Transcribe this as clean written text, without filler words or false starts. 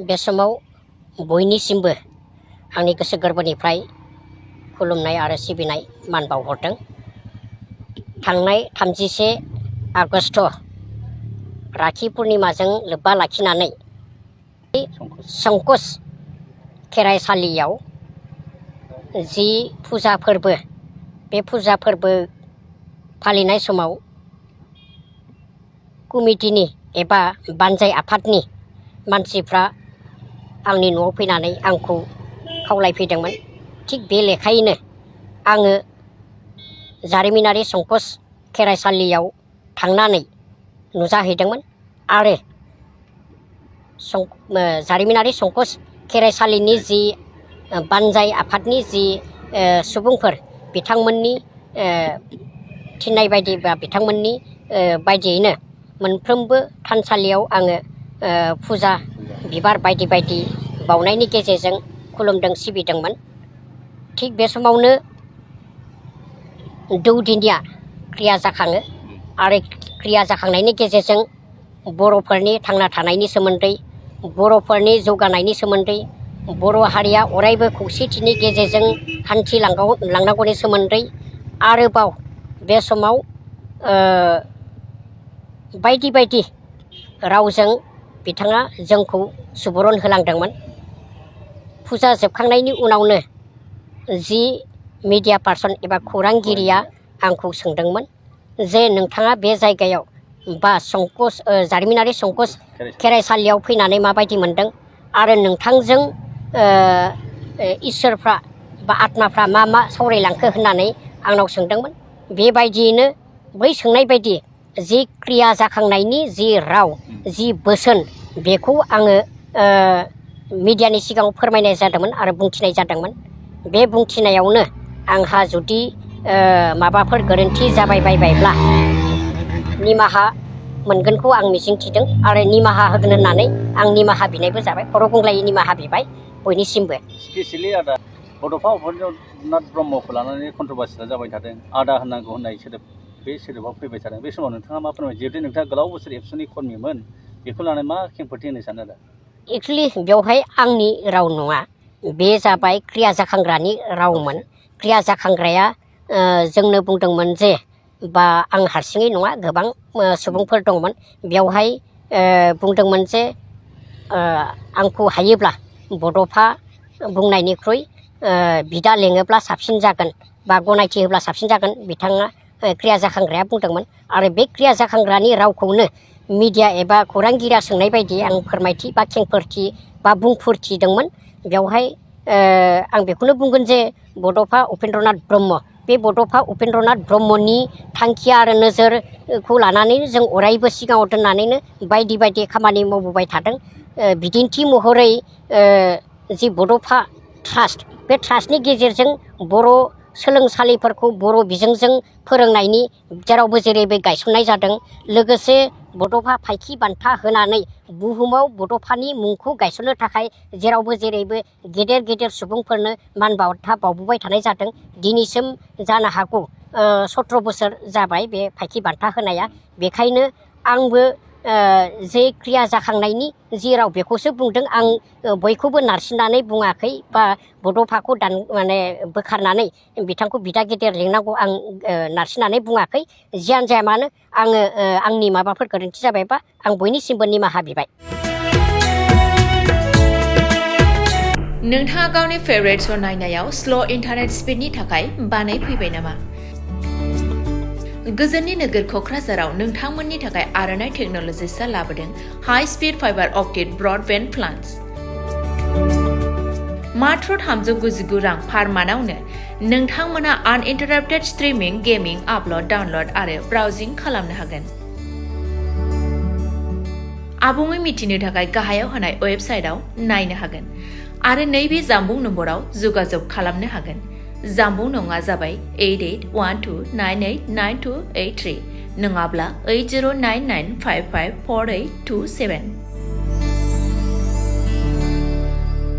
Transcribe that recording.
बे समाव बयनिसिमबो आंनि गोसो गोरबोनिफ्राय खुलुमनाय आरो सिबिनाय मान बावहरदों। थांनाय 31 आगष्ट राखि पुर्णिमाजों लोब्बा लाखिनानै संकस खेराइसालियाव जि फुजा फोरबो बे फुजा फोरबो फालिनाय समाव कमिटिनि एबा बानजाय आफादनि मानसिफ्रा आंनि न'आव फैनानै आंखौ खावलायफैदोंमोन। थिग बे लेखायैनो आङो जारिमिनारि संकस खेराइसालियाव थांनानै नुजाहैदोंमोन आरो जारिमिनारि संकस खेराइसालिनि जि बानजाय आफादनि जि सुबुंफोर बिथांमोननि थिननाय बायदि बा बिथांमोननि बायदियैनो मोनफ्रोमबो थानसालियाव आङो फुजा बिबार बायदि बायदि बावनायनि गेजेरजों खुलुमदों सिबिदोंमोन। थिग बे समावनो दौदिनिया क्रिया जाखाङो आरो क्रिया जाखांनायनि गेजेरजों बर'फोरनि थांना थानायनि सोमोन्दै बर'फोरनि जौगानायनि सोमोन्दै बर' हारिया अरायबो खौसेथिनि गेजेरजों हान्थिलांनांगौनि सोमोन्दै आरोबाव बे समाव बायदि बायदि रावजों बिथाङा जोंखौ सुबुरुन होलांदोंमोन। फुजा जोबखांनायनि उनावनो जि मिडिया पार्सन एबा खौरांगिरिया आंखौ सोंदोंमोन जे नोंथाङा बे जायगायाव बा संकस जारिमिनारि संकस खेराइसालियाव फैनानै माबायदि मोनदों आरो नोंथांजों इसोरफ्रा बा आत्माफ्रा मा मा सावरायलांखो होननानै आंनाव सोंदोंमोन। बेबायदियैनो बै सोंनाय बायदि जि क्रिया जाखांनायनि जि राव जि बोसोन बेखौ आङो मिडियानि सिगाङाव फोरमायनाय जादोंमोन आरो बुंथिनाय जादोंमोन। बे बुंथिनायावनो आंहा जुदि माबाफोर गोरोन्थि जाबाय बायबायब्ला निमाहा मोनगोनखौ आं मिजिंथिदों आरो निमाहा होगोन होननानै आं निमाहा बिनायबो जाबाय। खर' गंग्लायै निमाहा बिबाय बयनिसिमबो। स्पेसियेलि आदा बड'फा उपेन्द्रनाथ ब्रह्मखौ लानानै कन्ट्रभार्सिया जाबाय थादों। आदा होननांगौ होननाय सोदोब बे सोदोबाव फैबाय थादों। बे समाव नोंथाङा मा फोरमायो? जिहेतु नोंथाङा गोलाव बोसोर एबसुनि कर्मिमोन, बेखौ लानानै मा खेंफोरथि होनो सानो दा? एक्सुवेलि बेवहाय आंनि राव नङा, बे जाबाय क्रिया जाखांग्रानि रावमोन। क्रिया जाखांग्राया जोंनो बुंदोंमोन जे बा आं हारसिङै नङा गोबां सुबुंफोर दंमोन बेवहाय बुंदोंमोन जे आंखौ हायोब्ला बड'फा बुंनायनिख्रुइ बिदा लेङोब्ला साबसिन जागोन बा गनायथि होब्ला साबसिन जागोन बिथाङा क्रिया जाखांग्राया बुंदोंमोन। आरो बे क्रिया जाखांग्रानि रावखौनो मिडिया एबा खौरांगिरिया सोंनाय बायदि आं फोरमायथि बा खेंफोरथि बा बुंफोरथिदोंमोन। बेवहाय आं बेखौनो बुंगोन जे बड'फा उपेन्द्रनाथ ब्रह्म, बे बड'फा उपेन्द्रनाथ ब्रह्मनि थांखि आरो नोजोरखौ लानानै जों अरायबो सिगाङाव दोननानैनो बायदि बायदि खामानि मावबोबाय थादों। बिदिन्थि महरै जि बड'फा ट्रास्ट, बे ट्रास्टनि गेजेरजों बर' सोलोंसालिफोरखौ बर' बिजोंजों फोरोंनायनि जेरावबो जेरैबो गायसननाय जादों। लोगोसे बड'फा फायखि बान्था होनानै बुहुमाव बड'फानि मुंखौ गायसननो थाखाय जेरावबो जेरैबो गेदेर गेदेर सुबुंफोरनो मान बान्था बावबोबाय थानाय जादों। दिनैसिम जानो हागौ 17 बोसोर जाबाय बे फायखि बान्था होनाया। बेखायनो आंबो जे क्रिया जाखांनायनि जि राव बेखौसो बुंदों। आं बयखौबो नारसिननानै बुङाखै बा बड'फाखौ माने बोखारनानै बिथांखौ बिदा गेदेर लिंनांगौ आं नारसिननानै बुङाखै। जियानो जाया मानो आङो आंनि माबाफोर गोरोन्थि जाबायबा आं बयनिसिमबो निमाहा बिबाय। नोंथाङा गावनि फेभरेट श' नायनायाव स्ल' इन्टारनेट स्पिडनि थाखाय बानायफैबाय नामा? गोजोननि नोगोर क'क्राझाराव नोंथांमोननि थाखाय आर'नाइ टेक्न'लजिसआ लाबोदों high speed fibre optic broadband plans. मात्र 399 रां पार मान्थआवनो नोंथांमोना आनइन्टाराप्टेड स्ट्रिमिं, गेमिं, आपल'ड, डाउनल'ड आरो ब्राउजिं खालामनो हागोन। आबुङै मिथिनो थाखाय गाहायाव होनाय वेबसाइटआव नायनो हागोन आरो नैबे जामबुं नम्बराव जगाजग खालामनो हागोन। जामबुं नङा जाबाय 8812989283 नङाब्ला 8099554827।